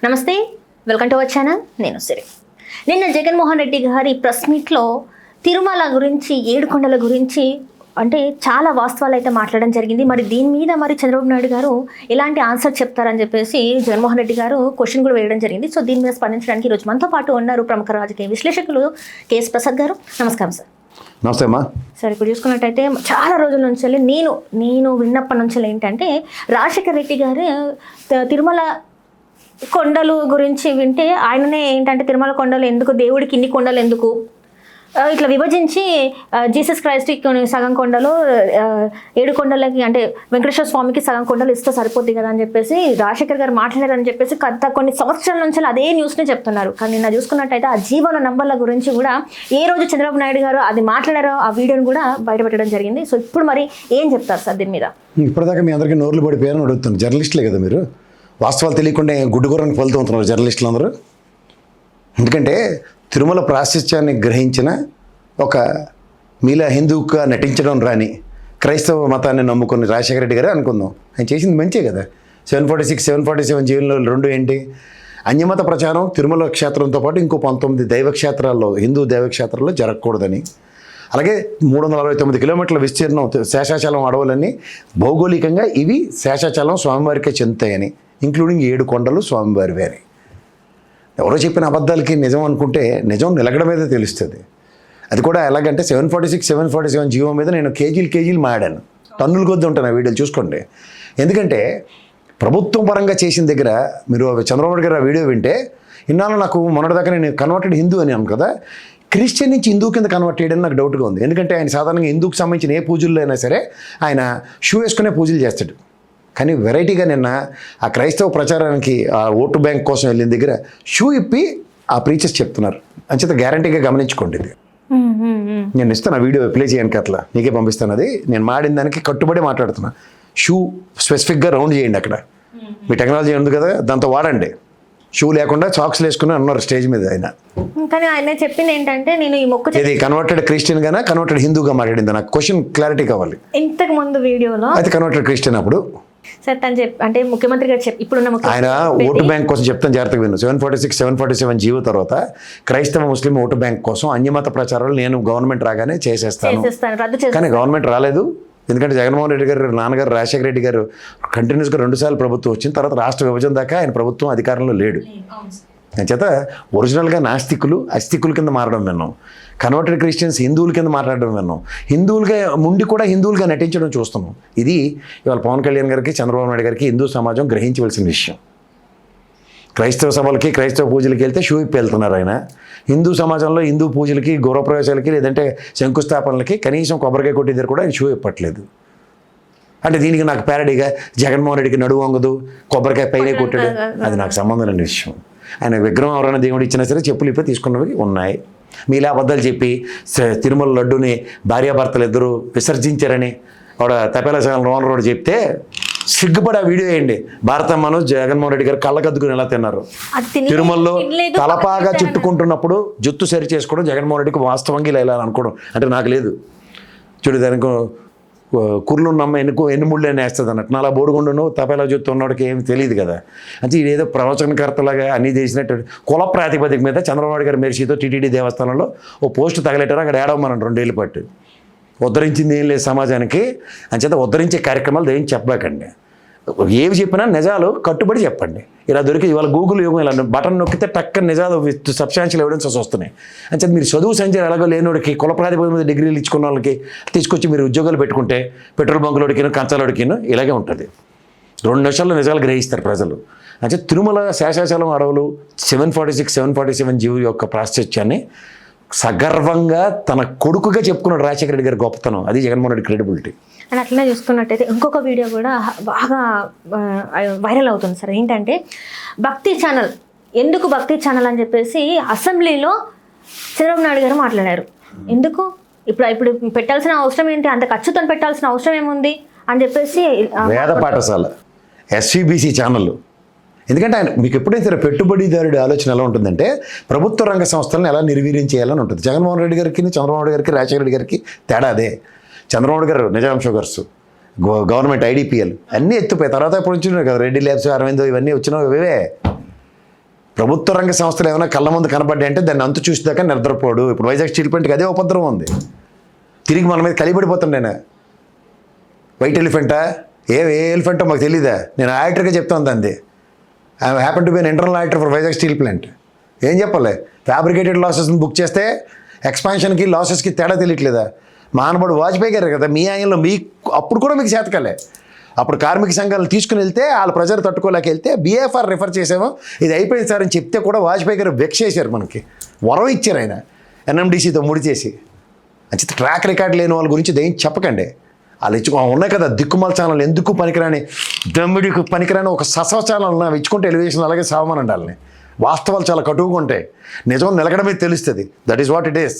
నమస్తే, welcome to our channel. నేను సిరి. నిన్న జగన్మోహన్ రెడ్డి గారి ప్రెస్ మీట్లో తిరుమల గురించి, ఏడుకొండల గురించి అంటే చాలా వాస్తవాలు అయితే మాట్లాడడం జరిగింది. మరి దీని మీద చంద్రబాబు నాయుడు గారు ఎలాంటి ఆన్సర్ చెప్తారని చెప్పేసి జగన్మోహన్ రెడ్డి గారు క్వశ్చన్ కూడా వేయడం జరిగింది. సో దీని మీద స్పందించడానికి ఈరోజు మనతో పాటు ఉన్నారు ప్రముఖ రాజకీయ విశ్లేషకులు కేఎస్ ప్రసాద్ గారు. నమస్కారం సార్. నమస్తే అమ్మా. సార్, ఇప్పుడు చూసుకున్నట్టయితే చాలా రోజుల నుంచి నేను విన్నప్పటి నుంచి ఏంటంటే రాజశేఖర రెడ్డి గారు తిరుమల కొండలు గురించి వింటే ఆయననే ఏంటంటే తిరుమల కొండలు ఎందుకు, దేవుడికి ఇన్ని కొండలు ఎందుకు, ఇట్లా విభజించి జీసస్ క్రైస్ట్కి సగం కొండలు, 7 కొండలకి అంటే వెంకటేశ్వర స్వామికి సగం కొండలు ఇస్తే సరిపోద్ది కదా అని చెప్పేసి రాజశేఖర్ గారు మాట్లాడారని చెప్పేసి కొన్ని సంవత్సరాల నుంచి అదే న్యూస్ని చెప్తున్నారు. కానీ నిన్న చూసుకున్నట్టయితే ఆ జీవన నంబర్ల గురించి కూడా ఏ రోజు చంద్రబాబు నాయుడు గారు అది మాట్లాడారో ఆ వీడియోని కూడా బయటపెట్టడం జరిగింది. సో ఇప్పుడు మరి ఏం చెప్తారు సార్ దీని మీద? ఇప్పటిదాకా మీ అందరికీ నోర్లు పడిపోయారని అడుగుతాను. జర్నలిస్టులే కదా మీరు, వాస్తవాలు తెలియకుండా గుడ్డుగుర్రానికి ఫలితవుతున్నారు జర్నలిస్టులు అందరూ. ఎందుకంటే తిరుమల ప్రాశస్త్యాన్ని గ్రహించిన ఒక మీలా హిందువుగా నటించడం రాని క్రైస్తవ మతాన్ని నమ్ముకుని రాజశేఖర రెడ్డి గారే అనుకుందాం. ఆయన చేసింది మంచే కదా. 746, 747 జీవనంలో 2 ఏంటి? అన్యమత ప్రచారం తిరుమల క్షేత్రంతో పాటు ఇంకో 19 దైవక్షేత్రాల్లో, హిందూ దైవక్షేత్రాల్లో జరగకూడదని. అలాగే 369 కిలోమీటర్ల విస్తీర్ణం శేషాచలం అడవులన్నీ భౌగోళికంగా ఇవి శేషాచలం స్వామివారికే చెందుతాయని, ఇంక్లూడింగ్ 7 కొండలు స్వామివారివే అని. ఎవరో చెప్పిన అబద్ధాలకి నిజం అనుకుంటే నిజం నిలగడమేదే తెలుస్తుంది. అది కూడా ఎలాగంటే 746, 747 జీవో మీద నేను కేజీలు మాడాను. టన్నుల కొద్ది ఉంటాను ఆ వీడియోలు చూసుకోండి. ఎందుకంటే ప్రభుత్వం పరంగా చేసిన దగ్గర మీరు చంద్రబాబు గారు ఆ వీడియో వింటే, ఇన్నాళ్ళు నాకు మొన్నటిదాకా నేను కన్వర్టెడ్ హిందూ అని అన్నాను కదా, క్రిస్టియన్ నుంచి హిందూ కింద కన్వర్ట్ చేయడం నాకు డౌట్గా ఉంది. ఎందుకంటే ఆయన సాధారణంగా హిందూకి సంబంధించిన ఏ పూజల్లో అయినా సరే ఆయన షూ వేసుకునే పూజలు చేస్తాడు. కానీ వెరైటీగా నిన్న ఆ క్రైస్తవ ప్రచారానికి ఆ ఓటు బ్యాంక్ కోసం వెళ్ళిన దగ్గర షూ ఇప్పి ఆ ప్రీచర్స్ చెప్తున్నారు. అంచేత గ్యారంటీగా గమనించుకోండి. ఇది నేను ఇస్తాను, ఆ వీడియో ప్లే చేయడానికి అట్లా నీకే పంపిస్తాను. అది నేను మాడిన దానికి కట్టుబడి మాట్లాడుతున్నా. షూ స్పెసిఫిక్గా రౌండ్ చేయండి, అక్కడ మీ టెక్నాలజీ ఉంది కదా దాంతో వాడండి. షూ లేకుండా సాక్స్లు వేసుకుని అన్నారు స్టేజ్ మీద ఆయన. కానీ ఆయన చెప్పింది ఏంటంటే, నేను ఈ మొక్కు ఇది కన్వర్టెడ్ క్రిస్టియన్ గానా కన్వర్టెడ్ హిందూగా మాట్లాడింది? నాకు క్వశ్చన్ క్లారిటీ కావాలి. ఇంతకు ముందు వీడియోలో అయితే కన్వర్టెడ్ క్రిస్టియన్ అప్పుడు సార్ తను అంటే ముఖ్యమంత్రి గారు ఇప్పుడున్న ఆయన ఓటు బ్యాంక్ కోసం చెప్తాను, జాగ్రత్తగా విను. 746, 747 జీవో తర్వాత క్రైస్తవ ముస్లిం ఓటు బ్యాంక్ కోసం అన్యమత ప్రచారాలు నేను గవర్నమెంట్ రాగానే చేసేస్తాను. కానీ గవర్నమెంట్ రాలేదు. ఎందుకంటే జగన్మోహన్ రెడ్డి గారు నాన్నగారు రాజశేఖర రెడ్డి గారు కంటిన్యూస్గా 2 సార్లు ప్రభుత్వం వచ్చిన తర్వాత రాష్ట్ర విభజన దాకా ఆయన ప్రభుత్వం అధికారంలో లేడు. చేత ఒరిజినల్గా నాస్తికులు అస్తికుల కింద మారడం విన్నాం. కన్వర్టెడ్ క్రిస్టియన్స్ హిందువుల కింద మాట్లాడడం విన్నాం. హిందువులుగా ముండి కూడా హిందువులుగా నటించడం చూస్తున్నాం. ఇది ఇవాళ పవన్ కళ్యాణ్ గారికి, చంద్రబాబు నాయుడు గారికి హిందూ సమాజం గ్రహించవలసిన విషయం. క్రైస్తవ సభలకి, క్రైస్తవ పూజలకి వెళ్తే షూ ఇప్పి వెళ్తున్నారు ఆయన. హిందూ సమాజంలో హిందూ పూజలకి, గృహప్రవేశాలకి, లేదంటే శంకుస్థాపనలకి కనీసం కొబ్బరికాయ కొట్టిద్దరు కూడా ఆయన షూ ఇప్పట్లేదు. అంటే దీనికి నాకు ప్యారడీగా జగన్మోహన్ రెడ్డికి నడువు వంగదు, కొబ్బరికాయ పైనే కొట్టాడు, అది నాకు సంబంధం లేని విషయం. ఆయన విగ్రహం ఎవరైనా దేవుడు ఇచ్చినా సరే చెప్పులు ఇప్పి తీసుకున్నవి ఉన్నాయి. మీలా అబద్ధాలు చెప్పి తిరుమల లడ్డుని భార్యాభర్తలు ఇద్దరు విసర్జించారని ఆవిడ తపేలా రోనర్ రోడ్ చెప్తే సిగ్గుపడి ఆ వీడియో వేయండి. భారతమ్మను జగన్మోహన్ రెడ్డి గారు కళ్ళకద్దుకుని ఎలా తిన్నారు. తిరుమలలో తలపాగా చుట్టుకుంటున్నప్పుడు జుత్తు సరి చేసుకోవడం జగన్మోహన్ రెడ్డికి వాస్తవంగా ఇలా అనుకోవడం అంటే నాకు లేదు. చూడు, దానికి కుర్లు నమ్మ ఎన్ని ముళ్ళు అని వేస్తుంది అన్నట్టు. అలా బోడుగుండును తపేలా జుత్తు ఉన్నవాడికి ఏమి తెలియదు కదా. అంటే ఇదేదో ప్రవచనకర్తలాగా అన్నీ చేసినట్టు కుల ప్రాతిపదిక మీద చంద్రబాబు గారు మెరిసితో టీటీడీ దేవస్థానంలో ఓ పోస్టు తగలెట్టారు. అక్కడ ఏడవమనండి 2 ఏళ్ళు పట్టు. ఉద్ధరించింది ఏం లేదు సమాజానికి. అంచేత ఉద్ధరించే కార్యక్రమాలు ఏం చెప్పకండి. ఏవి చెప్పినా నిజాలు కట్టుబడి చెప్పండి. ఇలా దొరికి ఇవాళ గూగుల్ యుగం ఇలా బటన్ నొక్కితే టక్కన నిజాలు విత్ సబ్స్టాన్షియల్ ఎవిడెన్సెస్ వస్తున్నాయి. అంటే మీరు చదువు సంచయం ఎలాగో లేనివాడికి, కుల ప్రాతిపదిక మీద డిగ్రీలు ఇచ్చుకున్న వాళ్ళకి తీసుకొచ్చి మీరు ఉద్యోగాలు పెట్టుకుంటే పెట్రోల్ బంకులోడికిను కంచాలోడికిను ఇలాగే ఉంటుంది. 2 నిమిషాల్లో నిజాలు గ్రహిస్తారు ప్రజలు. అంటే తిరుమల శేషాచలం అడవులు 746, 747 జీవో యొక్క ప్రాశస్త్యాన్ని సగర్వంగా తన కొడుకుగా చెప్పుకున్నాడు రాజశేఖర రెడ్డి గారి గొప్పతనం. అది జగన్మోహన్ రెడ్డి క్రెడిబిలిటీ. అండ్ అట్లనే చూసుకున్నట్టయితే ఇంకొక వీడియో కూడా బాగా వైరల్ అవుతుంది సార్. ఏంటంటే భక్తి ఛానల్, ఎందుకు భక్తి ఛానల్ అని చెప్పేసి అసెంబ్లీలో చంద్రబాబు నాయుడు గారు మాట్లాడారు. ఎందుకు ఇప్పుడు పెట్టాల్సిన అవసరం ఏంటి, అంత ఖర్చుతో పెట్టాల్సిన అవసరం ఏముంది అని చెప్పేసి వేద పాఠశాల ఎస్వీబీసీ ఛానల్. ఎందుకంటే ఆయన మీకు ఎప్పుడైతే సరే పెట్టుబడిదారుడి ఆలోచన ఎలా ఉంటుందంటే ప్రభుత్వ రంగ సంస్థలను ఎలా నిర్వీర్యం చేయాలని ఉంటుంది. జగన్మోహన్ రెడ్డి గారికి, చంద్రబాబు నాయుడు గారికి, రాజశేఖర రెడ్డి గారికి తేడా అదే. చంద్రబాబు గారు నిజాం షుగర్స్, గవర్నమెంట్ ఐడిపిఎల్ అన్నీ ఎత్తుపోయి తర్వాత ఇప్పుడు వచ్చినాయి కదా రెడ్డి ల్యాబ్స్, అరవిందో ఇవన్నీ వచ్చినావు ఇవే. ప్రభుత్వ రంగ సంస్థలు ఏమైనా కళ్ళ ముందు కనబడ్డాయి అంటే దాన్ని అంతు చూసేదాకా నిద్రపోడు. ఇప్పుడు వైజాగ్ స్టీల్ ప్లాంట్కి అదే ఉపద్రవం ఉంది. తిరిగి మన మీద కలిపడిపోతుండేనా? వైట్ ఎలిఫెంటా ఏ ఎలిఫెంటో మాకు తెలీదా? నేను ఆడిటర్గా చెప్తాను దాన్ని. I happen to be an internal auditor for Vizag steel plant. ఏం చెప్పాలి? ఫ్యాబ్రికేటెడ్ లాసెస్ని బుక్ చేస్తే ఎక్స్పాన్షన్కి లాసెస్కి తేడా తెలియట్లేదా? మానవుడు వాజ్పేయి గారు కదా మీ ఆయనలో అప్పుడు కూడా మీకు చేతకాలే. అప్పుడు కార్మిక సంఘాలు తీసుకుని వెళ్తే వాళ్ళ ప్రజలు తట్టుకోలేక వెళ్తే బిఏఎఫ్ఆర్ రిఫర్ చేసాము, ఇది అయిపోయింది సార్ అని చెప్తే కూడా వాజ్పేయి గారు వెక్స్ చేశారు, మనకి వరం ఇచ్చారు ఆయన ఎన్ఎండిసితో ముడి చేసి. అంచేత ట్రాక్ రికార్డ్ లేని వాళ్ళ గురించి దేని చెప్పకండి. వాళ్ళు ఉన్నాయి కదా దిక్కుమాల ఛానల్, ఎందుకు పనికిరాని దమ్మిడికి పనికిరాని ఒక ససవ ఛానల్ ఇచ్చుకుంటే ఎలివేషన్ అలాగే సావమని ఉండాలని. వాస్తవాలు చాలా కటువుగా ఉంటాయి, నిజం నిలకడమే తెలుస్తుంది. That is what it is.